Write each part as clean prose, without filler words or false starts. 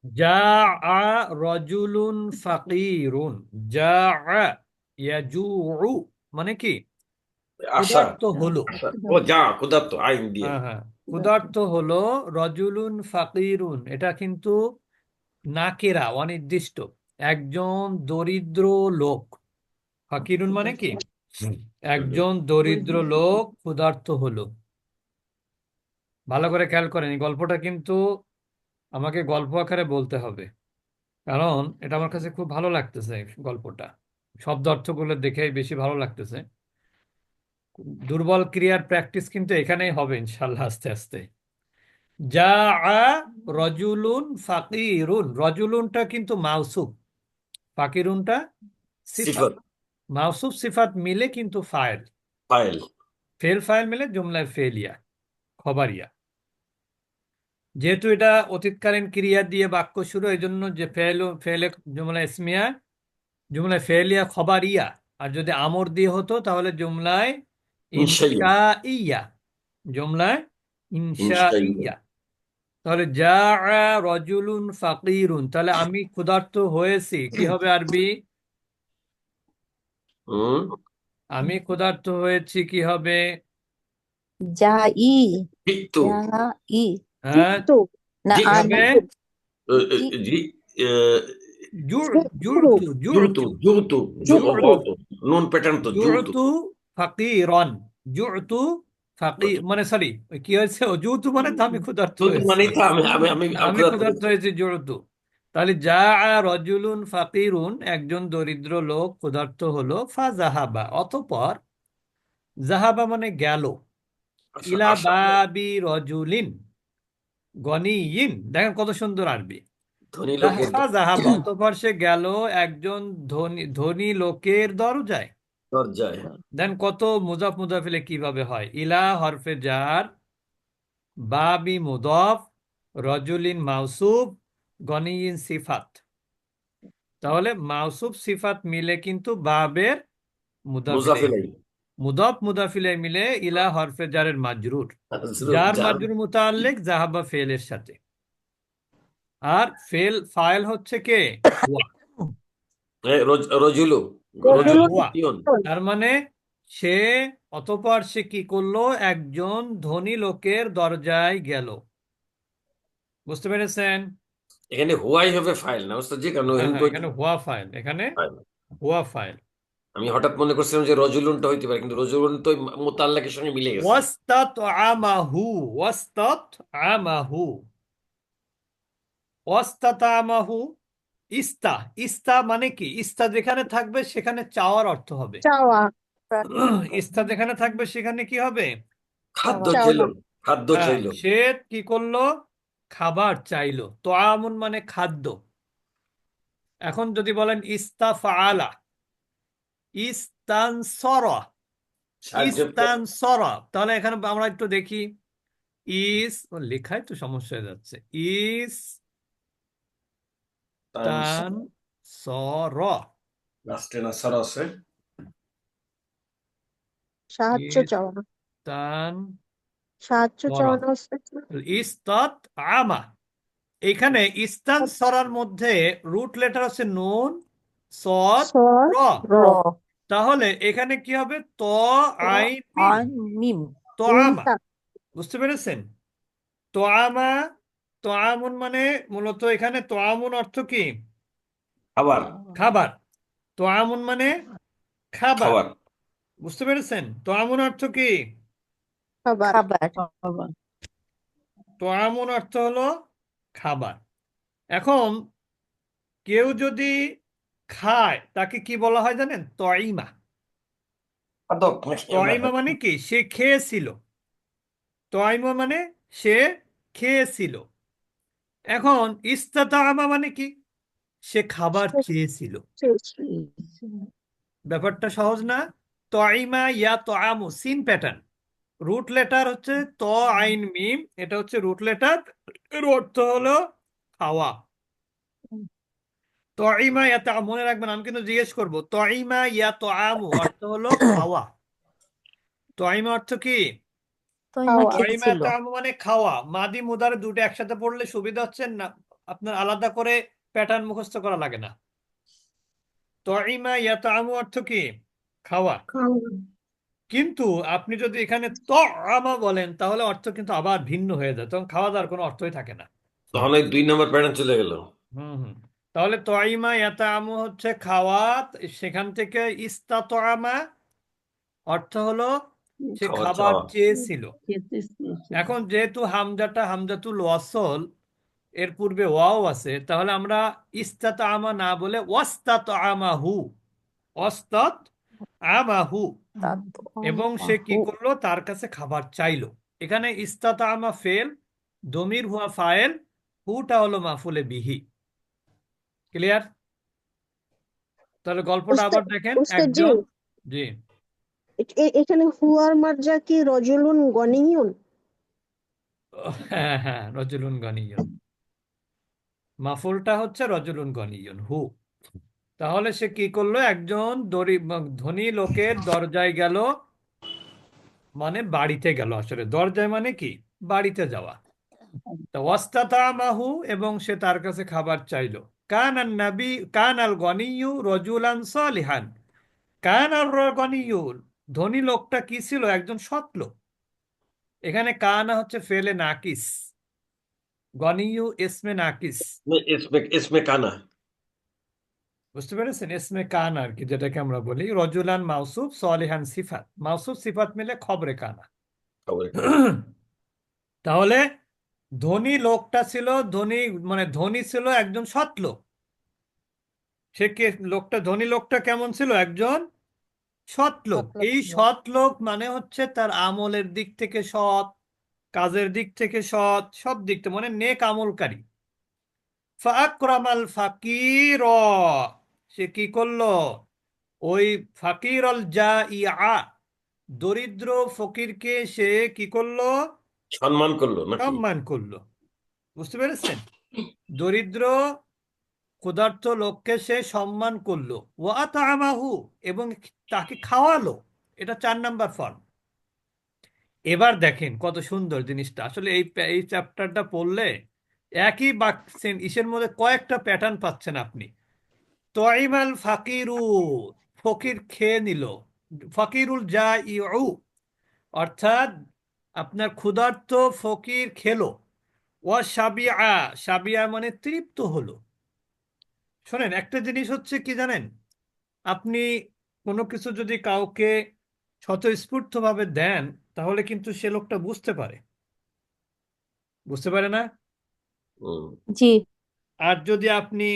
জাআ রাজুলুন ফাকিরুন। জাআ ইয়াজুউ মানে কি? আশা। ক্ষুধার্ত হলো। আশা। ও যা ক্ষুধার্ত আইন দিয়ে। হ্যাঁ হ্যাঁ, ক্ষুধার্ত হলো। রজুলুন ফাকিরুন এটা কিন্তু নাকেরা, অনির্দিষ্ট। একজন দরিদ্র লোক। ফাকিরুন মানে কি? একজন দরিদ্র লোক ক্ষুধার্ত হলো। ভালো করে খেয়াল করেন, এই গল্পটা কিন্তু আমাকে গল্প আকারে বলতে হবে, কারণ এটা আমার কাছে খুব ভালো লাগতেছে গল্পটা। শব্দ অর্থগুলো দেখে বেশি ভালো লাগতেছে। দুর্বল ক্রিয়ার প্র্যাকটিস কিন্তু এখানেই হবে ইনশাল্লাহ, আস্তে আস্তে। জাআ রজুলুন ফাকিরুন, রজুলুনটা কিন্তু মাউসুফ, ফাকিরুনটা সিফাত। সিফাত। মাউসুফ সিফাত মিলে কিন্তু ফাইল। ফাইল। ফেল ফাইল মিলে জুমলায় ফেলিয়া, খবরিয়া। যেহেতু এটা অতীতকালীন ক্রিয়া দিয়ে বাক্য শুরু, এই জন্য যে ফেল ফেলে জুমলা ইসমিয়া, জুমলায় ফেলিয়া খবরিয়া। আর যদি আমর দিয়ে হতো তাহলে জুমলায় ইনশাইয়া। ইনশাইয়া, জুমলায় ইনশাইয়া। ইনশাইয়া। তাহলে যা রজুলুন ফাকিরুন, তাহলে আমি ক্ষুধার্ত হয়েছি, কি হবে আরবি? হুম। আমি ক্ষুধার্ত হয়েছি কি হবে? যাই। কিন্তু যাই। হ্যাঁ, কিন্তু না জি কি হবে? জি। জি জুরতু। জুরতু জুরতু জুরতু জুরতু জুরতু নুন প্যাটার্ন তো জুরতু। জুরতু ফাকিরন। জুরতু ফাকি মানে সরি, কি হয়েছে? জুতু মানে তো আমি ক্ষুধার্ত জুরতু হয়েছি। মানেই তো আমি আমি ক্ষুধার্ত ক্ষুধার্ত হয়েছি। হয়েছি, জুরতু। তাহলে যা রজুলুন ফাকিরুন, একজন দরিদ্র লোক ক্ষুধার্ত হলো। ফা জাহাবা, অতঃপর। জাহাবা মানে গেল। আশা ইলা আশা বাবি রজুলিন গনিয়িন, দেখেন কত সুন্দর আরবি। ধনী লোকের জাহাবা, অতঃপর সে গেল একজন ধনী ধনী লোকের দরজায়। দরজায়। দেন কত মুজাফ মুজাফিলে কিভাবে হয়? ইলা হরফে জার, বাবি মুদফ, রজুলিন মাউসুফ, গনিয়িন সিফাত। তাহলে মাউসুফ সিফাত মিলে কিন্তু বাবের মুদাফিলে, মুজাফিলাই। মুদফ মুদাফিলে মিলে ইলা হরফে জারের মাজরুর। জার যার মাজরুর মুতাল্লিক জাহাবা ফেলের সাথে। আর ফাইল হচ্ছে কে? হুয়া। রজুলু। হ্যাঁ, রজুলু হুয়া। পিয়ন। তার মানে সে, অতঃপর সে কি করলো? একজন ধনী লোকের দরজায় গেল। বুঝতে পেরেছেন? এখানে হুয়াই হবে ফাইল না ওস্তাদ জি, কারণ হ্যাঁ ওহিন হ্যাঁ, কই এখানে হুয়া ফাইল, এখানে ফাইল। হুয়া ফাইল। আমি হঠাৎ মনে করছিলাম যে রজুলুনটা হইতে পারে, কিন্তু রজুলুন তো মুতাল্লাকের সঙ্গে মিলে গেছে। ওয়াস্তাত আমাহু, ওয়াস্তাত আমাহু, ওয়াস্তাত আমাহু। ইস্তা, ইস্তা মানে কি? ইস্তা যেখানে থাকবে সেখানে চাওয়ার অর্থ হবে। চাওয়া। ইস্তা যেখানে থাকবে সেখানে কি হবে? খাদ্য চাওয়া। চাইল। খাদ্য হ্যাঁ, চাইল। সে কি করলো? খাবার চাইলো। তো আমন মানে খাদ্য। এখন যদি বলেন ইস্তাফআলা, ইস্তানসরা, সাহায্য ইস্তানসরা, তাহলে এখানে আমরা একটু দেখি। লেখায় তো সমস্যা হয়ে যাচ্ছে। ইস্তানসরা, লাস্টে নাসার আছে। সাহায্য চাওয়া। ইস্তান সাহায্য চাওয়া না হচ্ছে ইস্তাত আমা। এখানে ইস্তান সরার মধ্যে রুট লেটার আছে নুন, সদ, স্বর র। র। তাহলে এখানে কি হবে? ত ত আইন মিম, আন মিম। তো আমা। মিমটা বুঝতে পেরেছেন? তো আমা, তো আমুন মানে মূলত এখানে তো আমুন অর্থ কি? আবার খাবার। তো আমুন মানে খাবার। খাবার। বুঝতে পেরেছেন? তো আমুন অর্থ কি? খাবার। খাবার। তো আমুন অর্থ হলো খাবার। এখন কেউ যদি খায় তাকে কি বলা হয় জানেন? তইমা। আদব নাকি না? তইমা মানে কি? সে খেয়েছিল। তইমা মানে সে খেয়েছিল। এখন ইস্তাতামা মানে কি? সে খাবার চেয়েছিল। ব্যাপারটা সহজ না? তইমা ইয়া তআমু, সিন প্যাটার্ন। রুট লেটার হচ্ছে ত আইন মিম, এটা হচ্ছে রুট লেটার। এর অর্থ হলো খাওয়া। তইমা ইয়া তআমু, মনে রাখবেন আমি কিন্তু জিজ্ঞেস করবো তইমা ইয়া তআমু অর্থ হলো খাওয়া। তইমা অর্থ কি? খাওয়া। তয়মা ইয়াতাআমু মানে খাওয়া। মাদি মুদারে দুটো একসাথে পড়লে সুবিধা হচ্ছে না, আপনার আলাদা করে প্যাটার্ন মুখস্থ করা লাগে না। তয়মা ইয়াতাআমু অর্থ কি? খাওয়া। কিন্তু আপনি যদি এখানে তআমা বলেন তাহলে অর্থ কিন্তু আবার ভিন্ন হয়ে যায়, তখন খাওয়া দাওয়ার কোনো অর্থই থাকে না। তখন এই 2 নম্বর প্যাটার্ন চলে গেল। হুম হুম। তাহলে তয়মা ইয়াতাআমু হচ্ছে খাওয়া। সেখান থেকে ইস্তাতআমা অর্থ হলো সে খাওয়া খাবার চাওয়া। চেয়েছিল। এখন যেহেতু হামজাটা হামজাতুল ওয়াসল, এর পূর্বে ওয়াও আছে, তাহলে আমরা ইস্তাতআমা না বলে ওয়াস্তাতআমাহু, ওয়াস্তাত আমাহু, এবং সে কি করলো? তার কাছে খাবার চাইলো। এখানে ইস্তাতআমা ফেল, দমির হুয়া ফাইল, হুটা হলো মাফুলে বিহি। ক্লিয়ার? তাহলে গল্পটা উস্তাদ, আবার দেখেন। উস্তাদ জি, একজন, জি, এখানে হুয়ার মার্জা কি রজুলুন গনিয়ুন? হ্যাঁ হ্যাঁ, রজুলুন গনিয়ুন, মাফুলটা হচ্ছে রজুলুন গনিয়ুন, হু। তাহলে সে কি করলো? একজন ধনী লোকের দরজায় গেল, মানে বাড়িতে গেল। আসলে দরজায় মানে কি? বাড়িতে যাওয়া। তা ওয়াস্তাতামাহু, এবং সে তার কাছে খাবার চাইলো। কান আল গনিয়ু রজুলান সালিহান। কান আল গনিয়ু, ধনী লোকটা কি ছিল? একজন সৎ লোক। এখানে কানা হচ্ছে ফেলে নাকিস, গনিয়ু ইসমে নাকিস। ইসমে কানা। বুঝতে পেরেছেন? ইসমে কান আর কি, যেটাকে আমরা বলি রজুলান মাউসুফ, সলিহান সিফাত, মাউসুফ সিফাত মিলে খবরে কানা। খবরে কানা। তাহলে ধনী লোকটা ছিল, ধনী মানে ধনী ছিল, একজন সৎ লোক। সে কে লোকটা? ধনী লোকটা কেমন ছিল? একজন সৎ লোক। এই সৎ লোক মানে হচ্ছে তার আমলের দিক থেকে সৎ, কাজের দিক থেকে সৎ, সব দিক থেকে মানে নেক আমলকারী। ফাকরামাল ফাকির, সে কি করলো? ওই ফাকির অল যা ইয়া, দরিদ্র ফকিরকে সে কি করলো? সম্মান করলো নাকি? সম্মান করলো। বুঝতে পেরেছেন? দরিদ্র ক্ষুধার্ত লোককে সে সম্মান করলো। ওয়া আতামাহু, এবং তাকে খাওয়ালো। এটা 4 নাম্বার ফর্ম। এবার দেখেন কত সুন্দর জিনিসটা। আসলে এই চ্যাপ্টারটা পড়লে একই ইসের মধ্যে কয়েকটা প্যাটার্ন পাচ্ছেন আপনি। তয়মাল ফাকিরু, ফকির খেয়ে নিল। ফকিরুল যা ইউ, অর্থাৎ আপনার ক্ষুধার্ত ফকির খেলো। ও সাবিয়া, সাবিয়া মানে তৃপ্ত হলো। শোনেন, একটা জিনিস হচ্ছে কি জানেন? আপনি কোনো কিছু যদি কাউকে স্বতঃস্ফূর্তভাবে দেন, তাহলে কিন্তু সে লোকটা বুঝতে পারে, বুঝতে পারে না? হুম। জি। আর যদি আপনি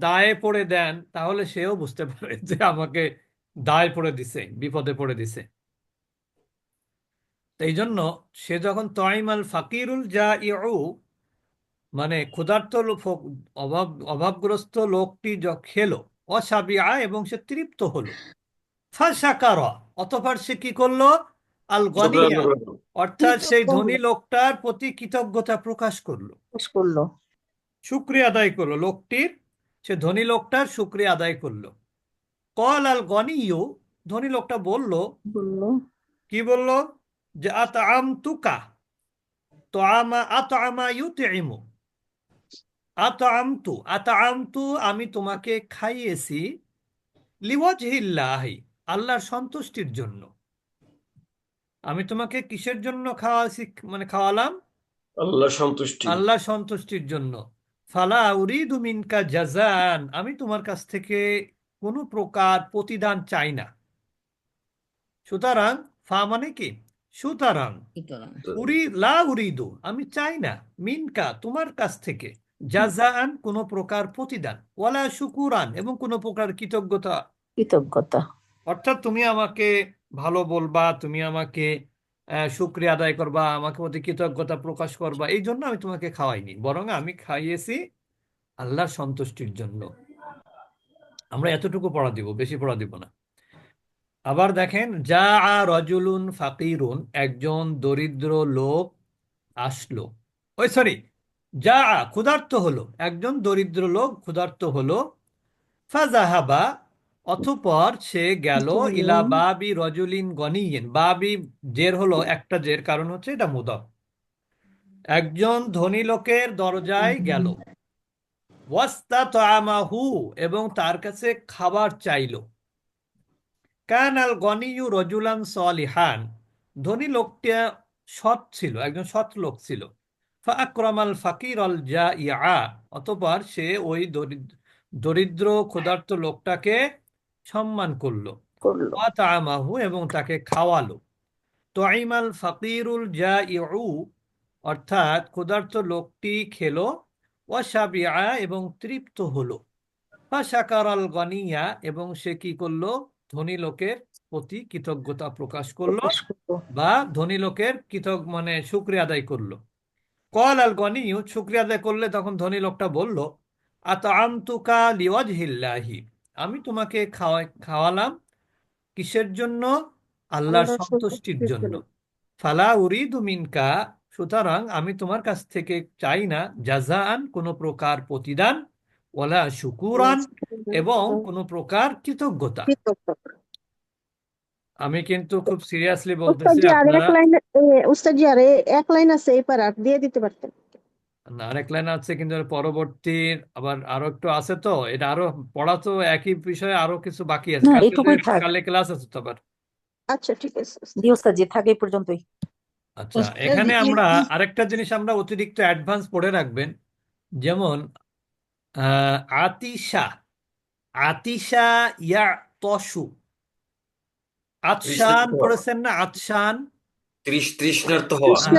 দায়ে পড়ে দেন, তাহলে সেও বুঝতে পারে যে আমাকে দায় পড়ে দিছে, বিপদে পড়ে দিছে। তো এই জন্য সে যখন তয়মাল ফাকিরুল যা ইউ, মানে ক্ষুধার্ত অভাবগ্রস্ত লোকটি খেলো, অসাবিয়া, এবং সে তৃপ্ত হলো। ফাশাকার, অতঃপর সে কি করলো? আল শুক্রানা গনিয়া, করলো। অর্থাৎ সেই ধনী লোকটার প্রতি কৃতজ্ঞতা প্রকাশ করলো, করলো। শুকরিয়া আদায় করলো লোকটির। সে ধনী লোকটার শুকরিয়া আদায় করলো। কল আল গনিয়ু, ধনী লোকটা বলল, বললো। কি বলল? যে আতআমতুকা, তো আতআমা ইউতইমু, আতআমতু, আমি তোমাকে খাইয়েছি, লিওয়াজহিল্লাহি, আল্লাহর সন্তুষ্টির জন্য। আমি তোমাকে কিসের জন্য খাওয়াছি, মানে খাওয়ালাম? আল্লাহ সন্তুষ্টি। আল্লাহ সন্তুষ্টির জন্য। ফালা উরিদু মিনকা জাযান, আমি তোমার কাছ থেকে কোনো প্রকার প্রতিদান চাই না। সুতরাং, ফা মানে কি? সুতরাং, উরিদু, আমি চাই না, মিনকা, তোমার কাছ থেকে, জাযান, কোনো প্রকার প্রতিদান, ওয়ালা শুকুরান, এবং কোনো প্রকার কৃতজ্ঞতা। কৃতজ্ঞতা। অর্থাৎ তুমি আমাকে ভালো বলবা, তুমি আমাকে শুকরিয়া আদায় করবা, আমাকে প্রতি কৃতজ্ঞতা প্রকাশ করবা, এই জন্য আমি তোমাকে খাওয়াইনি, বরং আমি খাইয়েছি আল্লাহর সন্তুষ্টির জন্য। আমরা এতটুকু পড়া দিব, বেশি পড়া দিব না। আবার দেখেন, যা রজুলুন ফাকিরুন, একজন দরিদ্র লোক আসলো। ওই সরি, যা ক্ষুধার্ত হলো, একজন দরিদ্র লোক ক্ষুধার্ত হলো। ফাজাহাবা, অতঃপর সে গেল ইলা বাবি রজুলিন গনিয়েন। বাবি জের হলো একটা জের, কারণ হচ্ছে এটা মুদাফ। একজন ধনী লোকের দরজায় গেল। ওয়াস্তাতআমাহু, এবং তার কাছে খাবার চাইল। কান আল গনিয়ু রজুলান সলিহান, ধনী লোকটা সৎ ছিল, একজন সৎ লোক ছিল। ফাকরামাল ফাকির আল জাইআ, অতঃপর সে ওই দরিদ্র ক্ষুধার্ত লোকটাকে সম্মান করলো। করলো। ওয়াতাআমাহু, এবং তাকে খাওয়ালো। তুইমাল ফাকিরুল জাইউ, অর্থাৎ ক্ষুধার্ত লোকটি খেলো। ওয়াশাবিআ, এবং তৃপ্ত হলো। ফাশাকার আল গনিয়া, এবং সে কি করলো, ধনী লোকের প্রতি কৃতজ্ঞতা প্রকাশ করলো, প্রকাশ করলো। বা ধনী লোকের মানে শুকরিয়া আদায় করলো। কল আল গনিয়ু, শুকরিয়া আদায় করলে তখন ধনী লোকটা বলল, আতআমতুকা লিওয়াজহিল্লাহি, আমি তোমাকে খাওয়ালাম কিসের জন্য? আল্লাহর আল্লাহর সন্তুষ্টির সন্তুষ্টির জন্য। জন্য। ফালা উরিদু মিনকা, সুতরাং আমি তোমার কাছ থেকে চাই না জাযাআন, কোনো প্রকার প্রতিদান, ওয়ালা শুকুরান, এবং কোনো প্রকার কৃতজ্ঞতা। কৃতজ্ঞতা। আমি কিন্তু খুব সিরিয়াসলি বলতেছি, উস্তাদজি আর এক আপনারা। লাইন, উস্তাদজি আর এক লাইন আছে, এই পার আর দিয়ে দিতে পারতেন। না, আরেক লাইন আছে, কিন্তু এর পরবর্তী আবার আরো একটু আছে, তো এটা আরো পড়া তো একই বিষয়ে আরো কিছু বাকি আছে। না, কালকে এটুকুই থাক। কালে ক্লাস আছে তো আবার। আচ্ছা ঠিক আছে জি ওস্তাদজি, থাক এই পর্যন্তই। আচ্ছা, এখানে আমরা আরেকটা জিনিস আমরা অতিরিক্ত অ্যাডভান্স পড়ে রাখবেন। যেমন আতিশা, আতিশা ইয়া তসু, আতশান তৃষ্ণার্ত হওয়া, পড়েছেন না? আতশান, তৃষ্ণার্ত হওয়া। হ্যাঁ,